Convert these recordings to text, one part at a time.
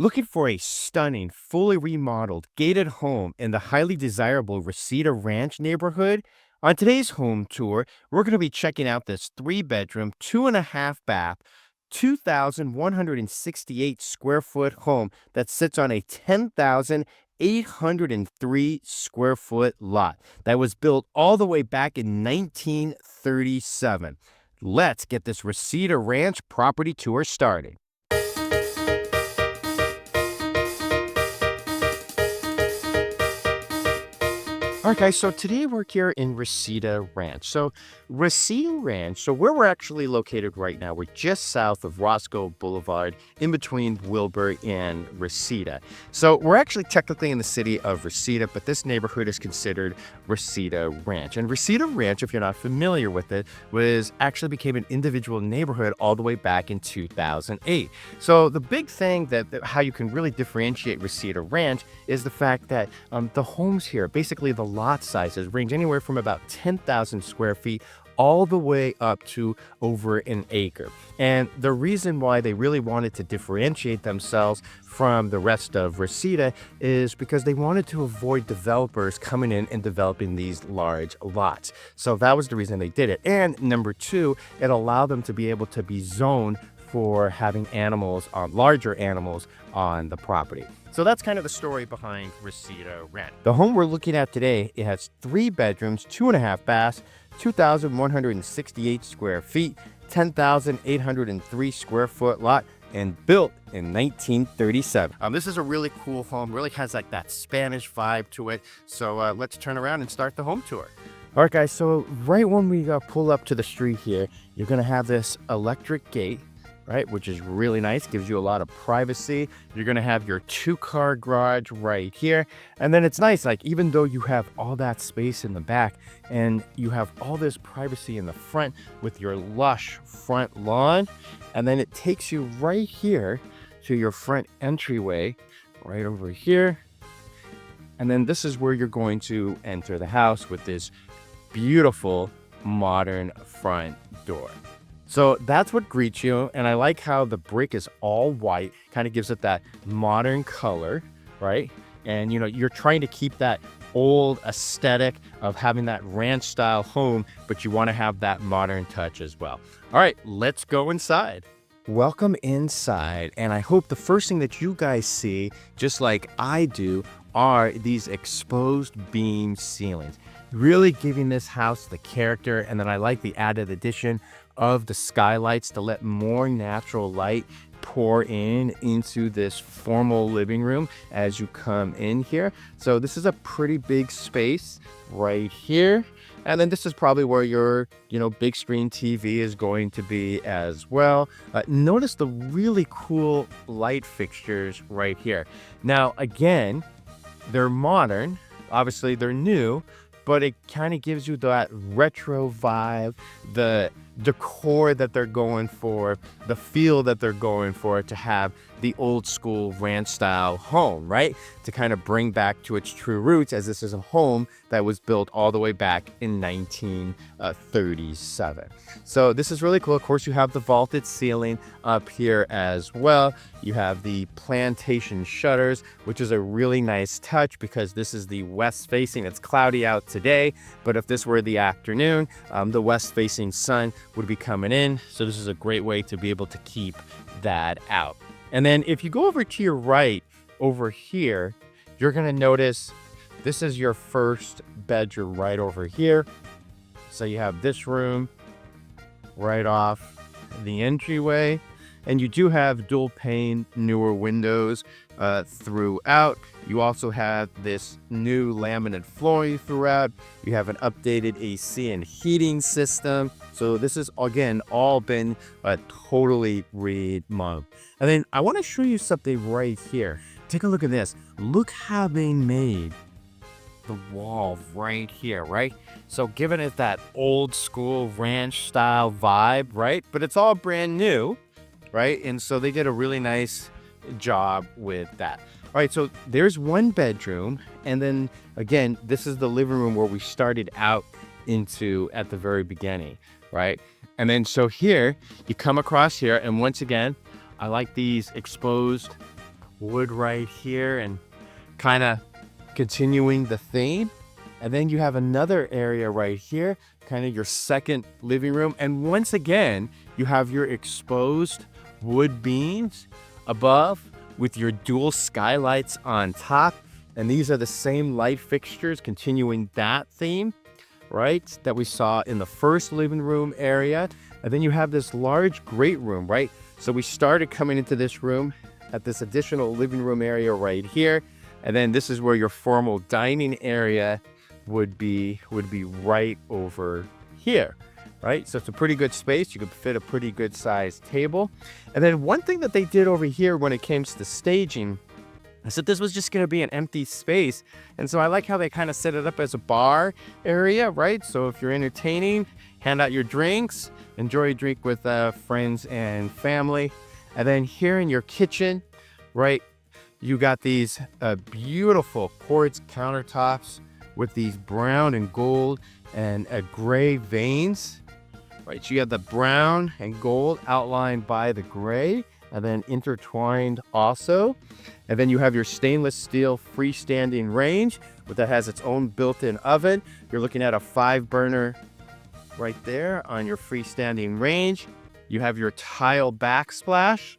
Looking for a stunning, fully remodeled, gated home in the highly desirable Reseda Ranch neighborhood? On today's home tour, we're going to be checking out this 3 bedroom, 2.5 bath, 2,168 square foot home that sits on a 10,803 square foot lot that was built all the way back in 1937. Let's get this Reseda Ranch property tour started. All right, guys, so today we're here in Reseda Ranch. Reseda Ranch, where we're actually located right now, we're just south of Roscoe Boulevard, in between Wilbur and Reseda. So we're actually technically in the city of Reseda, but this neighborhood is considered Reseda Ranch. And Reseda Ranch, if you're not familiar with it, actually became an individual neighborhood all the way back in 2008. So the big thing how you can really differentiate Reseda Ranch is the fact that the homes here, basically the lot sizes, range anywhere from about 10,000 square feet all the way up to over an acre. And the reason why they really wanted to differentiate themselves from the rest of Reseda is because they wanted to avoid developers coming in and developing these large lots. So that was the reason they did it. And number two, it allowed them to be able to be zoned for having larger animals on the property. So that's kind of the story behind Reseda Ranch. The home we're looking at today, it has 3 bedrooms, 2.5 baths, 2,168 square feet, 10,803 square foot lot, and built in 1937. This is a really cool home, really has like that Spanish vibe to it. So let's turn around and start the home tour. All right, guys, so right when we pull up to the street here, you're gonna have this electric gate, right, which is really nice, gives you a lot of privacy. You're gonna have your 2-car garage right here. And then it's nice, like even though you have all that space in the back and you have all this privacy in the front with your lush front lawn, and then it takes you right here to your front entryway, right over here. And then this is where you're going to enter the house with this beautiful modern front door. So that's what greets you, and I like how the brick is all white, kind of gives it that modern color, right? And you're trying to keep that old aesthetic of having that ranch style home, but you want to have that modern touch as well. All right, let's go inside. Welcome inside, and I hope the first thing that you guys see, just like I do, are these exposed beam ceilings, really giving this house the character. And then I like the added addition of the skylights to let more natural light pour into this formal living room as you come in here. So this is a pretty big space right here. And then this is probably where your, big screen TV is going to be as well. Notice the really cool light fixtures right here. Now, again, they're modern, obviously they're new, but it kind of gives you that retro vibe, the decor that they're going for, the feel that they're going for, to have the old school ranch style home, right? To kind of bring back to its true roots, as this is a home that was built all the way back in 1937. So this is really cool. Of course, you have the vaulted ceiling up here as well. You have the plantation shutters, which is a really nice touch because this is the west facing. It's cloudy out today, but if this were the afternoon, the west facing sun would be coming in. So this is a great way to be able to keep that out. And then if you go over to your right over here, you're going to notice this is your first bedroom right over here. So you have this room right off the entryway, and you do have dual pane newer windows throughout. You also have this new laminate flooring throughout. You have an updated AC and heating system. So this is, again, all been totally remodeled. And then I want to show you something right here. Take a look at this. Look how they made the wall right here, right? So giving it that old school ranch style vibe, right? But it's all brand new, right? And so they did a really nice job with that. All right, so there's 1 bedroom, and then again, this is the living room where we started out into at the very beginning, right? And then so here you come across here, and once again, I like these exposed wood right here and kind of continuing the theme. And then you have another area right here, kind of your second living room. And once again, you have your exposed wood beams above with your dual skylights on top. And these are the same light fixtures, continuing that theme, right, that we saw in the first living room area. And then you have this large great room, right? So we started coming into this room at this additional living room area right here. And then this is where your formal dining area would be right over here, right? So it's a pretty good space. You could fit a pretty good sized table. And then one thing that they did over here when it came to the staging, I said this was just going to be an empty space. And so I like how they kind of set it up as a bar area, right? So if you're entertaining, hand out your drinks, enjoy a drink with friends and family. And then here in your kitchen, right, you got these beautiful quartz countertops with these brown and gold and gray veins, right? So you have the brown and gold outlined by the gray and then intertwined also. And then you have your stainless steel freestanding range that has its own built-in oven. You're looking at a 5-burner right there on your freestanding range. You have your tile backsplash.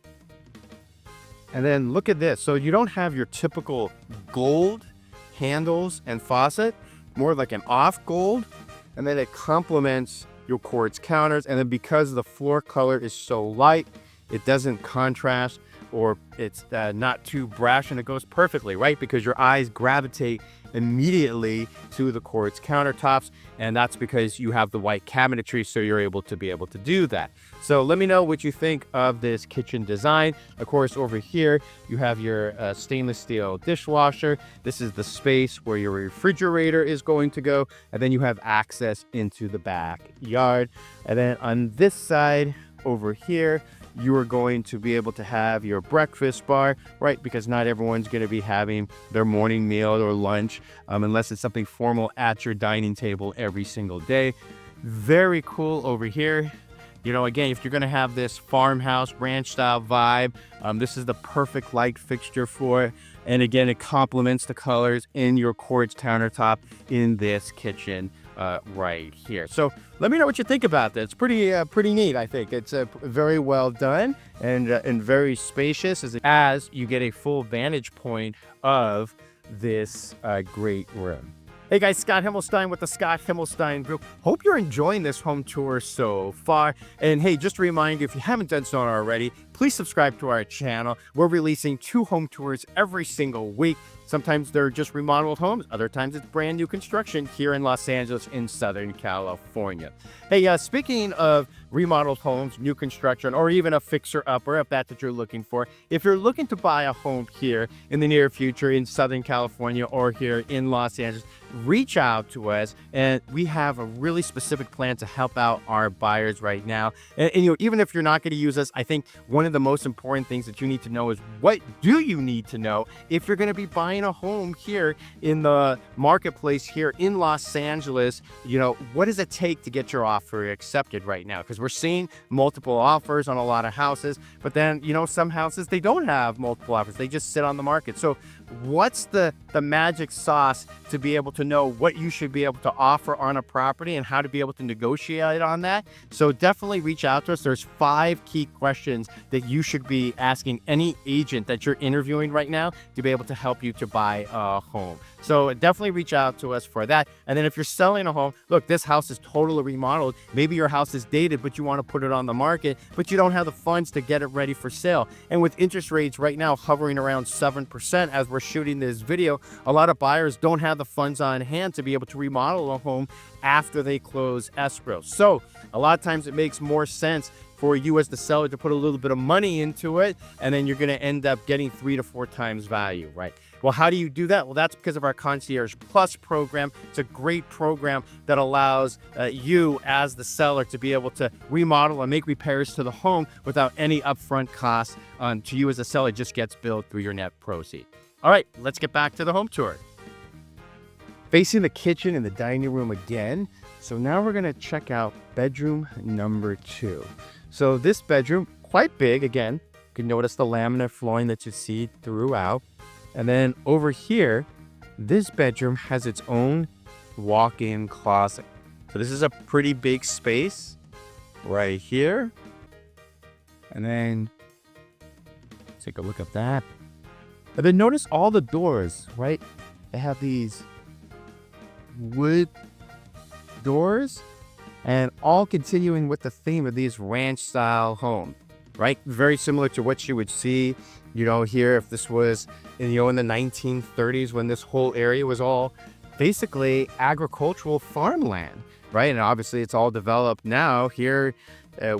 And then look at this. So you don't have your typical gold handles and faucet, more like an off gold. And then it complements your quartz counters. And then because the floor color is so light, it doesn't contrast or it's not too brash, and it goes perfectly, right? Because your eyes gravitate immediately to the quartz countertops, and that's because you have the white cabinetry, so you're able to do that. So let me know what you think of this kitchen design. Of course, over here, you have your stainless steel dishwasher. This is the space where your refrigerator is going to go, and then you have access into the backyard. And then on this side over here, you are going to be able to have your breakfast bar, right? Because not everyone's going to be having their morning meal or lunch unless it's something formal at your dining table every single day. Very cool over here. You know, again, if you're going to have this farmhouse ranch style vibe, this is the perfect light fixture for it. And again, it complements the colors in your quartz countertop in this kitchen right here. So let me know what you think about that. It's pretty neat. I think it's very well done and very spacious as you get a full vantage point of this great room. Hey guys, Scott Himmelstein with the Scott Himmelstein Group. Hope you're enjoying this home tour so far. And hey, just a reminder, if you haven't done so already, please subscribe to our channel. We're releasing 2 home tours every single week. Sometimes they're just remodeled homes. Other times it's brand new construction here in Los Angeles in Southern California. Hey, speaking of remodeled homes, new construction, or even a fixer-upper, if that's what you're looking for, if you're looking to buy a home here in the near future in Southern California or here in Los Angeles, reach out to us, and we have a really specific plan to help out our buyers right now. And you know, even if you're not going to use us, I think one of the most important things that you need to know is, what do you need to know if you're going to be buying a home here in the marketplace here in Los Angeles? You know, what does it take to get your offer accepted right now? Because we're seeing multiple offers on a lot of houses, but then, you know, some houses, they don't have multiple offers. They just sit on the market. So what's the magic sauce to be able to know what you should be able to offer on a property and how to be able to negotiate on that? So definitely reach out to us. There's 5 key questions that you should be asking any agent that you're interviewing right now to be able to help you to buy a home. So definitely reach out to us for that. And then if you're selling a home, look, this house is totally remodeled. Maybe your house is dated, but you want to put it on the market, but you don't have the funds to get it ready for sale. And with interest rates right now hovering around 7% as we're shooting this video, a lot of buyers don't have the funds on hand to be able to remodel a home after they close escrow. So a lot of times it makes more sense for you as the seller to put a little bit of money into it, and then you're going to end up getting 3 to 4 times value, right? Well, how do you do that? Well, that's because of our Concierge Plus program. It's a great program that allows you as the seller to be able to remodel and make repairs to the home without any upfront costs to you as a seller. It just gets billed through your net proceed. All right, let's get back to the home tour. Facing the kitchen and the dining room again. So now we're going to check out bedroom number 2. So this bedroom, quite big again, You can notice the laminate flooring that you see throughout. And then over here, this bedroom has its own walk-in closet. So this is a pretty big space right here. And then take a look at that. And then notice all the doors, right? They have these wood doors, and all continuing with the theme of these ranch style homes, right? Very similar to what you would see, here if this was in the 1930s, when this whole area was all basically agricultural farmland, right? And obviously it's all developed now here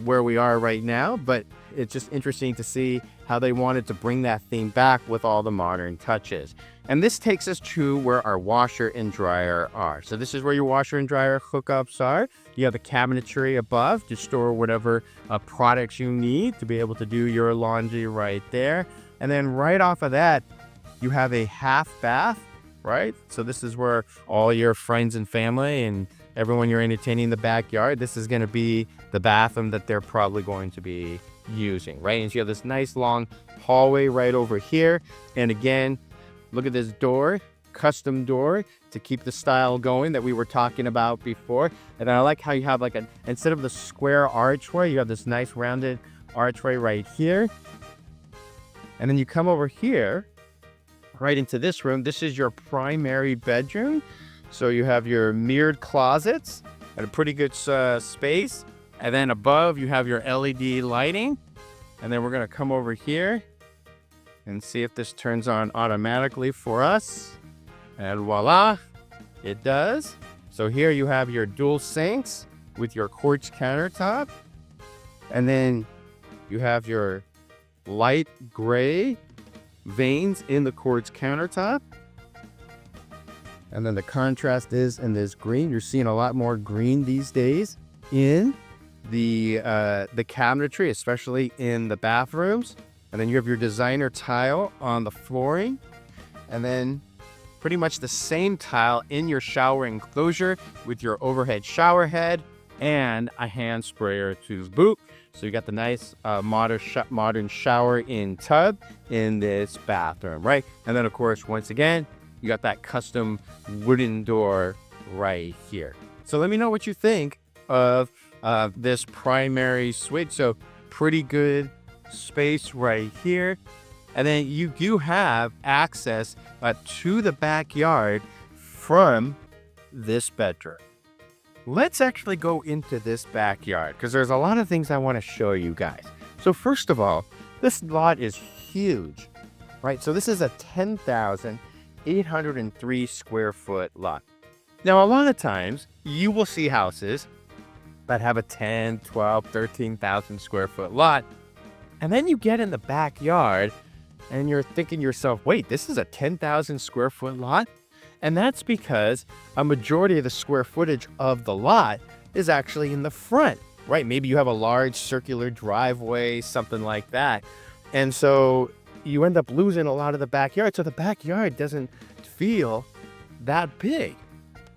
where we are right now, but it's just interesting to see how they wanted to bring that theme back with all the modern touches. And this takes us to where our washer and dryer are. So this is where your washer and dryer hookups are. You have the cabinetry above to store whatever products you need to be able to do your laundry right there. And then right off of that, you have a half bath, right? So this is where all your friends and family and everyone you're entertaining in the backyard, this is going to be the bathroom that they're probably going to be using, right? And so you have this nice long hallway right over here. And again, look at this door, custom door to keep the style going that we were talking about before. And I like how you have instead of the square archway, you have this nice rounded archway right here. And then you come over here, right into this room. This is your primary bedroom. So you have your mirrored closets and a pretty good space. And then above you have your LED lighting. And then we're going to come over here and see if this turns on automatically for us. And voila, it does. So here you have your dual sinks with your quartz countertop. And then you have your light gray veins in the quartz countertop. And then the contrast is in this green. You're seeing a lot more green these days in the cabinetry, especially in the bathrooms. And then you have your designer tile on the flooring. And then pretty much the same tile in your shower enclosure with your overhead shower head and a hand sprayer to boot. So you got the nice modern shower in tub in this bathroom, right? And then of course, once again, you got that custom wooden door right here. So let me know what you think of this primary suite. So pretty good space right here. And then you do have access to the backyard from this bedroom. Let's actually go into this backyard because there's a lot of things I want to show you guys. So first of all, this lot is huge, right? So this is a 10,803 square foot lot. Now, a lot of times you will see houses that have a 10, 12, 13,000 square foot lot. And then you get in the backyard and you're thinking to yourself, wait, this is a 10,000 square foot lot? And that's because a majority of the square footage of the lot is actually in the front, right? Maybe you have a large circular driveway, something like that. And so you end up losing a lot of the backyard. So the backyard doesn't feel that big.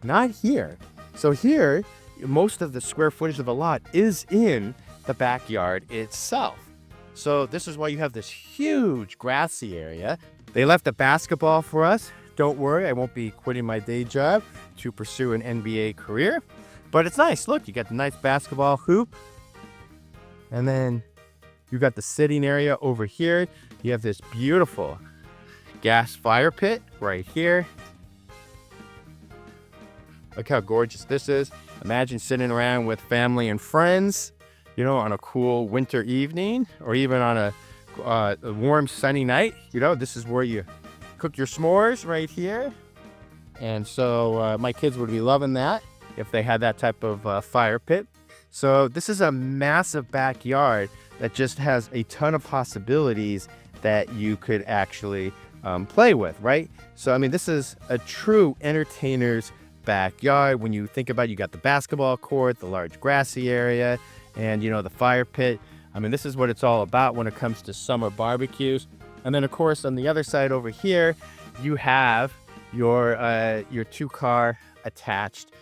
Not here. So here, most of the square footage of the lot is in the backyard itself. So this is why you have this huge grassy area. They left a basketball for us. Don't worry, I won't be quitting my day job to pursue an NBA career. But it's nice. Look, you got the nice basketball hoop. And then you got the sitting area over here. You have this beautiful gas fire pit right here. Look how gorgeous this is. Imagine sitting around with family and friends, on a cool winter evening or even on a warm sunny night. This is where you cook your s'mores right here. And so my kids would be loving that if they had that type of fire pit. So this is a massive backyard that just has a ton of possibilities that you could actually play with, right? So, this is a true entertainer's backyard. When you think about it, you got the basketball court, the large grassy area, and, the fire pit. This is what it's all about when it comes to summer barbecues. And then, of course, on the other side over here, you have your 2-car attached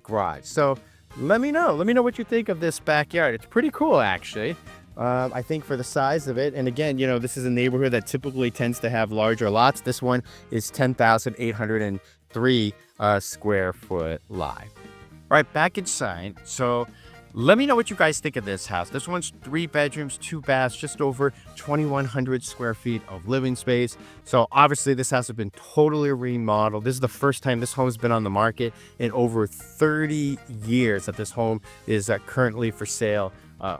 garage. So let me know what you think of this backyard. It's pretty cool, actually. I think for the size of it. And again, this is a neighborhood that typically tends to have larger lots. This one is 10,803 square foot lot. All right, back inside. So let me know what you guys think of this house. This one's 3 bedrooms, 2 baths, just over 2,100 square feet of living space. So obviously this house has been totally remodeled. This is the first time this home's been on the market in over 30 years that this home is currently for sale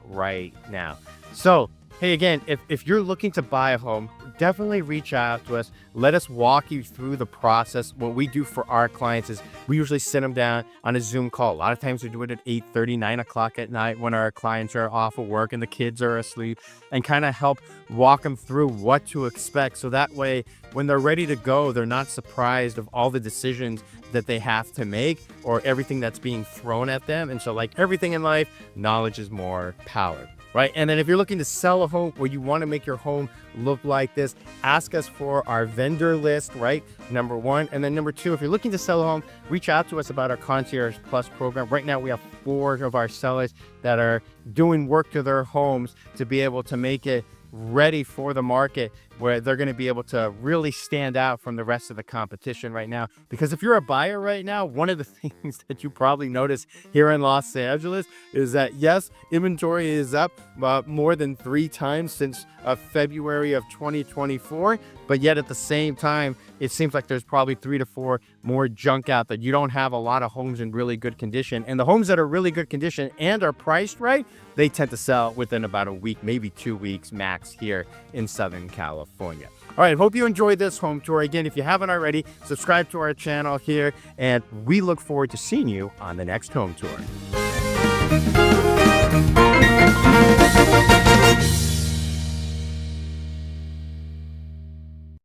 right now. So hey, again, if you're looking to buy a home, definitely reach out to us. Let us walk you through the process. What we do for our clients is we usually sit them down on a Zoom call. A lot of times we do it at 8:30, 9 o'clock at night when our clients are off of work and the kids are asleep, and kind of help walk them through what to expect. So that way, when they're ready to go, they're not surprised of all the decisions that they have to make or everything that's being thrown at them. And so like everything in life, knowledge is more power. Right. And then if you're looking to sell a home or you want to make your home look like this, ask us for our vendor list, right? Number 1. And then number 2, if you're looking to sell a home, reach out to us about our Concierge Plus program. Right now, we have 4 of our sellers that are doing work to their homes to be able to make it ready for the market, where they're going to be able to really stand out from the rest of the competition right now. Because if you're a buyer right now, one of the things that you probably notice here in Los Angeles is that, yes, inventory is up more than 3 times since February of 2024. But yet at the same time, it seems like there's probably 3 to 4 more junk out, that you don't have a lot of homes in really good condition. And the homes that are really good condition and are priced right, they tend to sell within about a week, maybe 2 weeks max here in Southern California. All right, hope you enjoyed this home tour. Again, if you haven't already, subscribe to our channel here, and we look forward to seeing you on the next home tour.